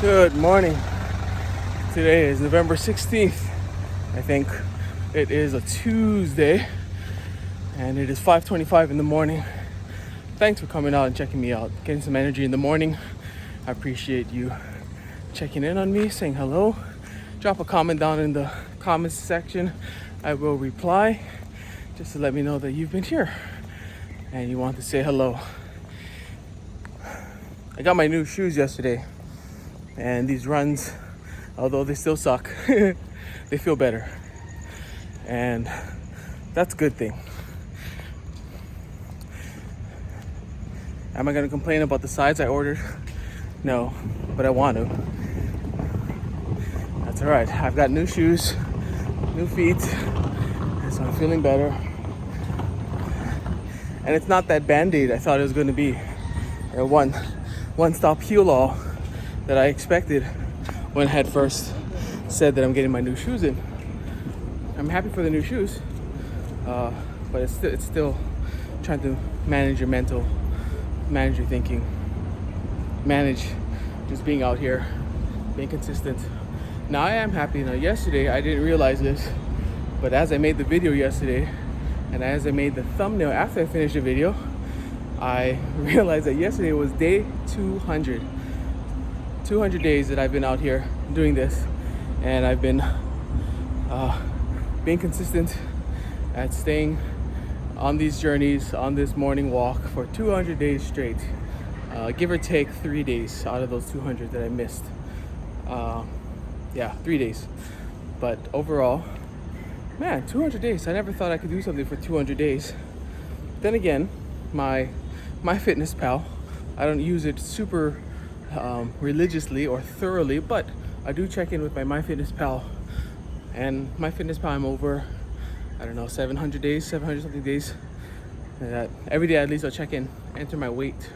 Good morning. Today is November 16th. I think it is a Tuesday and it is 5:25 in the morning. Thanks for coming out and checking me out, getting some energy in the morning. I appreciate you checking in on me, saying hello. Drop a comment down in the comments section. I will reply just to let me know that you've been here and you want to say hello. I got my new shoes yesterday, and these runs, although they still suck, they feel better. And that's a good thing. Am I gonna complain about the size I ordered? No, but I want to. That's all right. I've got new shoes, new feet, and so I'm feeling better. And it's not that Band-Aid I thought it was gonna be, or one-stop heal-all that I expected when I had first said that I'm getting my new shoes in. I'm happy for the new shoes, but it's still trying to manage your mental, manage your thinking, manage just being out here, being consistent. Now I am happy. Now yesterday I didn't realize this, but as I made the video yesterday, and as I made the thumbnail after I finished the video, I realized that yesterday was day 200. 200 days that I've been out here doing this, and I've been being consistent at staying on these journeys, on this morning walk for 200 days straight, give or take 3 days out of those 200 that I missed. 3 days, but overall, man, 200 days. I never thought I could do something for 200 days. Then again, my fitness pal, I don't use it super religiously or thoroughly, but I do check in with my MyFitnessPal, and MyFitnessPal I'm over, I don't know, 700 days, 700 something days. And every day at least I'll check in, enter my weight.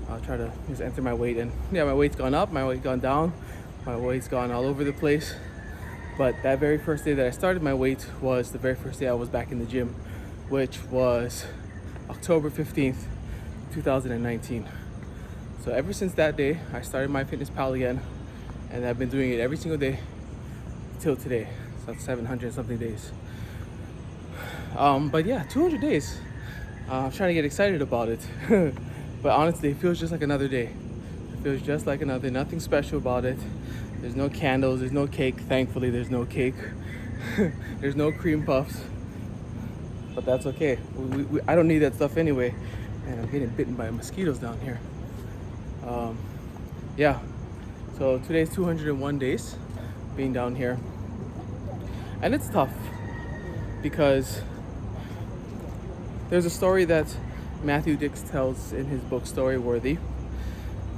I'll try to just enter my weight, and yeah, my weight's gone up, my weight's gone down, my weight's gone all over the place. But that very first day that I started my weight was the very first day I was back in the gym, which was October 15th, 2019. So ever since that day, I started MyFitnessPal again, and I've been doing it every single day till today. So that's 700 something days. But yeah, 200 days. I'm trying to get excited about it. But honestly, it feels just like another day. It feels just like another, nothing special about it. There's no candles, there's no cake. Thankfully, there's no cake. There's no cream puffs. But that's okay. I don't need that stuff anyway. And I'm getting bitten by mosquitoes down here. So today's 201 days being down here, and it's tough because there's a story that Matthew Dix tells in his book Storyworthy,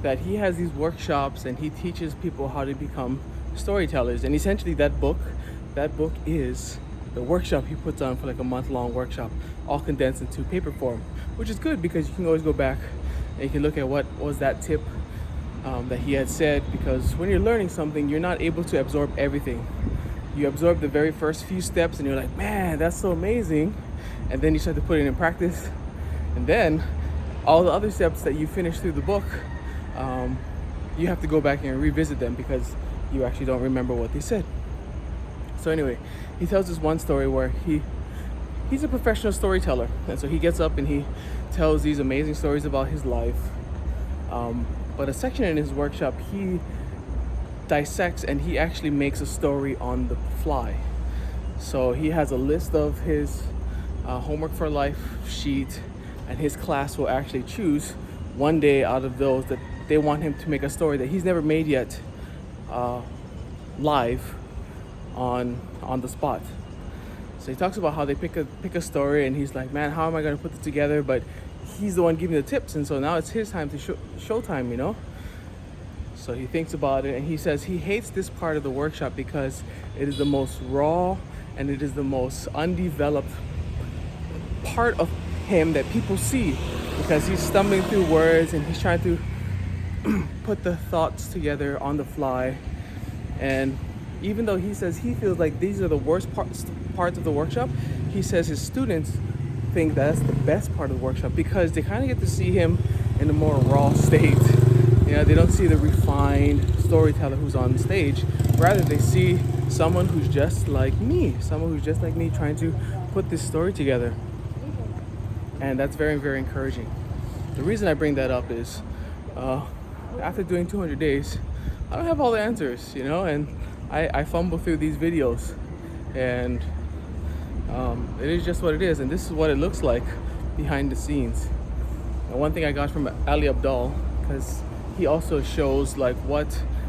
that he has these workshops and he teaches people how to become storytellers. And essentially that book is the workshop he puts on for like a month-long workshop, all condensed into paper form, which is good because you can always go back and you can look at what was that tip that he had said, because when you're learning something, you're not able to absorb everything. You absorb the very first few steps and you're like, man, that's so amazing. And then you start to put it in practice. And then all the other steps that you finish through the book, you have to go back and revisit them because you actually don't remember what they said. So anyway, he tells this one story where he's a professional storyteller. And so he gets up and he tells these amazing stories about his life. But a section in his workshop, he dissects and he actually makes a story on the fly. So he has a list of his homework for life sheet, and his class will actually choose one day out of those that they want him to make a story that he's never made yet, live on the spot. So he talks about how they pick a story, and he's like, man, how am I going to put it together? But he's the one giving the tips, and so now it's his time to showtime, you know? So he thinks about it, and he says he hates this part of the workshop because it is the most raw and it is the most undeveloped part of him that people see, because he's stumbling through words and he's trying to put the thoughts together on the fly. And even though he says he feels like these are the worst parts of the workshop, he says his students think that's the best part of the workshop because they kind of get to see him in a more raw state, They don't see the refined storyteller who's on stage. Rather, they see someone who's just like me, trying to put this story together. And that's very, very encouraging. The reason I bring that up is after doing 200 days, I don't have all the answers, and I fumble through these videos, and it is just what it is, and this is what it looks like behind the scenes. And one thing I got from Ali Abdal, because he also shows like what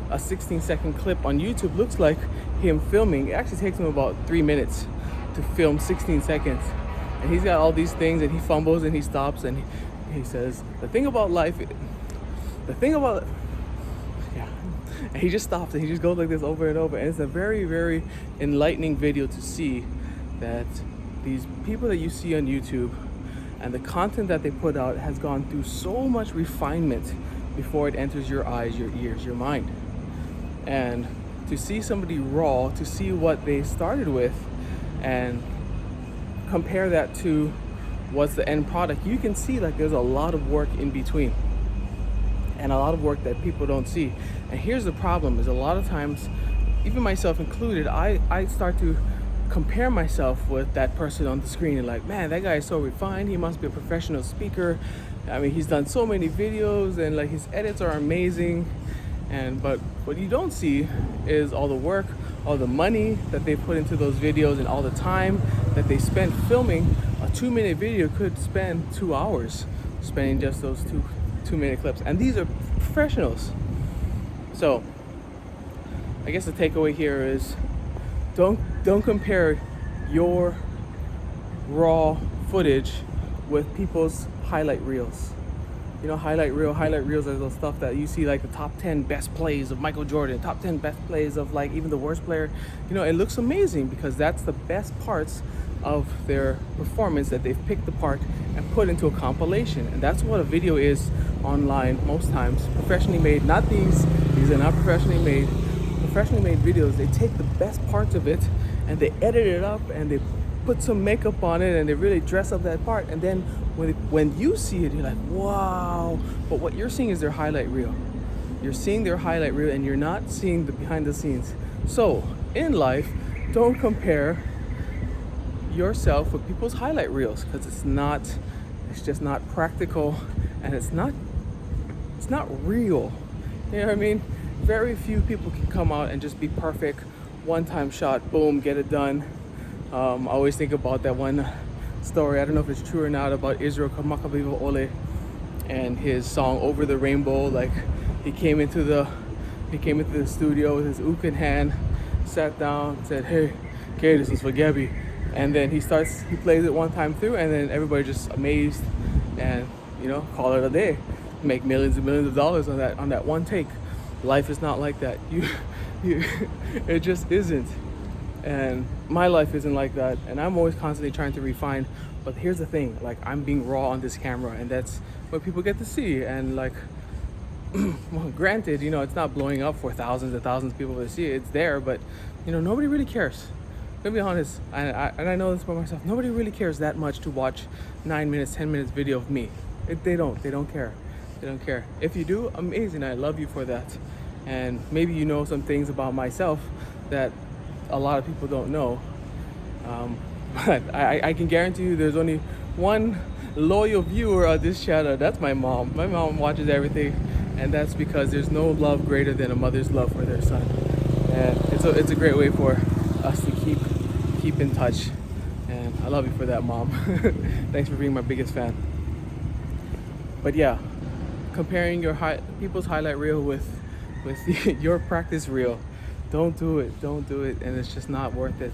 a 16-second clip on YouTube looks like, him filming. It actually takes him about 3 minutes to film 16 seconds. And he's got all these things, and he fumbles and he stops and he says, the thing about, yeah. And he just stops and he just goes like this over and over. And it's a very, very enlightening video to see that these people that you see on YouTube and the content that they put out has gone through so much refinement before it enters your eyes, your ears, your mind. And to see somebody raw, to see what they started with and compare that to what's the end product, you can see like there's a lot of work in between and a lot of work that people don't see. And here's the problem, is a lot of times, even myself included, I start to compare myself with that person on the screen and like, man, that guy is so refined, he must be a professional speaker. I mean, he's done so many videos and like his edits are amazing. But what you don't see is all the work, all the money that they put into those videos, and all the time that they spent filming. A 2-minute video could spend 2 hours spending just those two-minute clips. And these are professionals. So I guess the takeaway here is don't compare your raw footage with people's highlight reels. Highlight reels are those stuff that you see, like the top 10 best plays of Michael Jordan, top 10 best plays of like even the worst player. It looks amazing because that's the best parts of their performance that they've picked apart and put into a compilation. And that's what a video is online most times. Professionally made, not these are not professionally made. Professionally made videos, they take the best parts of it and they edit it up and they put some makeup on it and they really dress up that part, and then when you see it, you're like, wow. But what you're seeing is their highlight reel. You're seeing their highlight reel and you're not seeing the behind the scenes. So in life, don't compare yourself with people's highlight reels, because it's just not practical, and it's not real. You know what I mean? Very few people can come out and just be perfect, one-time shot, boom, get it done. I always think about that one story, I don't know if it's true or not, about Israel Kamakabivo Ole and his song Over the Rainbow. Like he came into the studio with his ook in hand, sat down, said, hey, okay, this is for Gabby. And then he plays it one time through, and then everybody just amazed and call it a day. Make millions and millions of dollars on that one take. Life is not like that. It just isn't. And my life isn't like that, and I'm always constantly trying to refine. But here's the thing, like I'm being raw on this camera, and that's what people get to see. And like well, granted, it's not blowing up for thousands and thousands of people to see it. It's there, but nobody really cares. To be honest, and I know this about myself, nobody really cares that much to watch 9 minutes, 10 minutes video of me. They don't care. They don't care. If you do, amazing, I love you for that. And maybe some things about myself that a lot of people don't know. But I can guarantee you there's only one loyal viewer of this channel. That's my mom. My mom watches everything, and that's because there's no love greater than a mother's love for their son. And it's a great way for us to keep in touch. And I love you for that, Mom. Thanks for being my biggest fan. But yeah, comparing your people's highlight reel with your practice reel, don't do it, and it's just not worth it.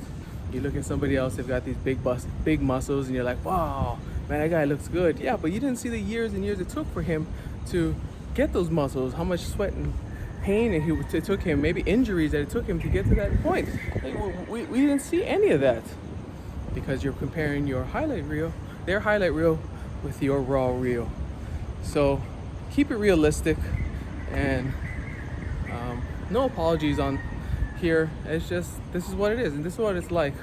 You look at somebody else, they've got these big muscles, and you're like, wow, man, that guy looks good. Yeah, but you didn't see the years and years it took for him to get those muscles, how much sweat and pain it took him, maybe injuries that it took him to get to that point. Like, we didn't see any of that because you're comparing your highlight reel, their highlight reel, with your raw reel. So keep it realistic, and no apologies on here. It's just, this is what it is, and this is what it's like.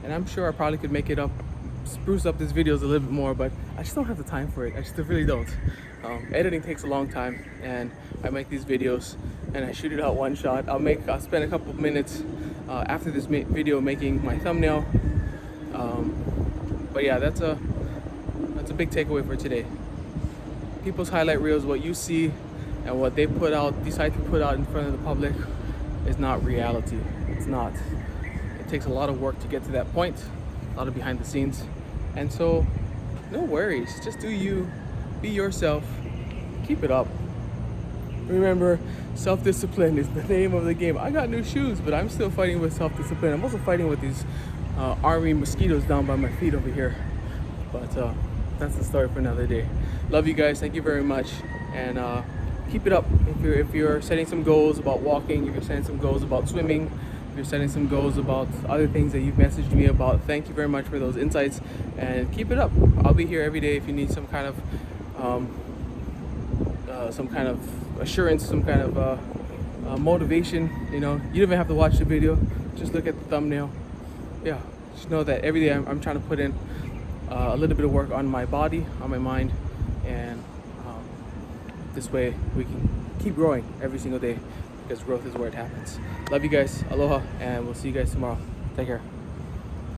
And I'm sure I probably could make it up spruce up these videos a little bit more, but I just don't have the time for it. I just really don't. Editing takes a long time, and I make these videos and I shoot it out one shot. I'll spend a couple of minutes after this video making my thumbnail. But yeah, that's a big takeaway for today. People's highlight reels, what you see and what they decide to put out in front of the public, is not reality. It's not. It takes a lot of work to get to that point, a lot of behind the scenes. And so, no worries. Just do you, be yourself, keep it up. Remember, self-discipline is the name of the game. I got new shoes, but I'm still fighting with self-discipline. I'm also fighting with these army mosquitoes down by my feet over here. But that's the story for another day. Love you guys. Thank you very much. And keep it up. If you're setting some goals about walking, if you're setting some goals about swimming, if you're setting some goals about other things that you've messaged me about, thank you very much for those insights, and keep it up. I'll be here every day if you need some kind of assurance, some kind of motivation. You know, you don't even have to watch the video, just look at the thumbnail. Yeah, just know that every day I'm trying to put in a little bit of work on my body, on my mind, and this way we can keep growing every single day, because growth is where it happens. Love you guys. Aloha, and we'll see you guys tomorrow. Take care.